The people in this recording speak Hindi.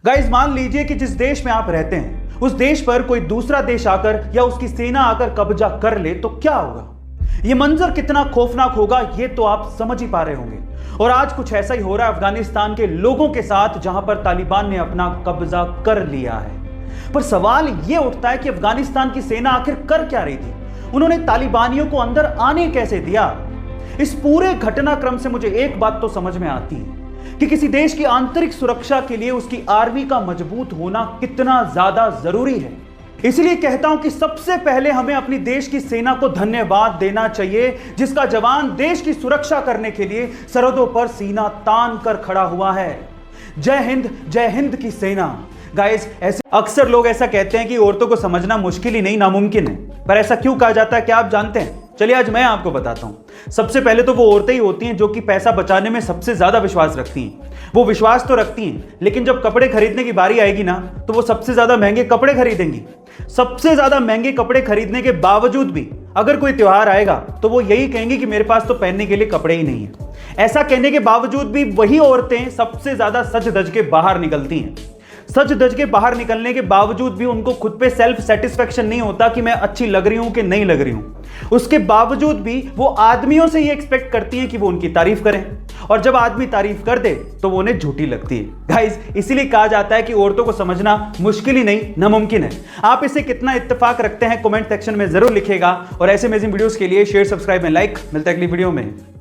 गाइस मान लीजिए कि जिस देश में आप रहते हैं उस देश पर कोई दूसरा देश आकर या उसकी सेना आकर कब्जा कर ले तो क्या होगा। यह मंजर कितना खौफनाक होगा ये तो आप समझ ही पा रहे होंगे। और आज कुछ ऐसा ही हो रहा है अफगानिस्तान के लोगों के साथ, जहां पर तालिबान ने अपना कब्जा कर लिया है। पर सवाल यह उठता है कि अफगानिस्तान की सेना आखिर कर क्या रही थी, उन्होंने तालिबानियों को अंदर आने कैसे दिया। इस पूरे घटनाक्रम से मुझे एक बात तो समझ में आती है कि किसी देश की आंतरिक सुरक्षा के लिए उसकी आर्मी का मजबूत होना कितना ज्यादा जरूरी है। इसलिए कहता हूं कि सबसे पहले हमें अपनी देश की सेना को धन्यवाद देना चाहिए, जिसका जवान देश की सुरक्षा करने के लिए सरहदों पर सीना तान कर खड़ा हुआ है। जय हिंद की सेना। गाइस, ऐसे अक्सर लोग ऐसा कहते हैं कि औरतों को समझना मुश्किल ही नहीं नामुमकिन है, पर ऐसा क्यों कहा जाता है क्या आप जानते हैं? चलिए आज मैं आपको बताता हूं। सबसे पहले तो वो औरतें ही होती हैं जो कि पैसा बचाने में सबसे ज्यादा विश्वास रखती हैं। वो विश्वास तो रखती हैं, लेकिन जब कपड़े खरीदने की बारी आएगी ना तो वो सबसे ज्यादा महंगे कपड़े खरीदेंगी। सबसे ज्यादा महंगे कपड़े खरीदने के बावजूद भी अगर कोई त्योहार आएगा तो वो यही कहेंगी कि मेरे पास तो पहनने के लिए कपड़े ही नहीं है। ऐसा कहने के बावजूद भी वही औरतें सबसे ज्यादा सज धज के बाहर निकलती हैं। सच धज के बाहर निकलने के बावजूद भी उनको खुद पे सेल्फ सेटिस्फेक्शन नहीं होता कि मैं अच्छी लग रही हूं कि नहीं लग रही हूं। उसके बावजूद भी वो आदमियों से ये एक्सपेक्ट करती हैं कि वो उनकी तारीफ करें, और जब आदमी तारीफ कर दे तो वो उन्हें झूठी लगती है। गाइस, इसीलिए कहा जाता है कि औरतों को समझना मुश्किल ही नहीं नामुमकिन है। आप इसे कितना इत्तेफाक रखते हैं कमेंट सेक्शन में जरूर लिखिएगा, और ऐसे अमेजिंग वीडियोस के लिए शेयर, सब्सक्राइब एंड लाइक। मिलता है अगली वीडियो में।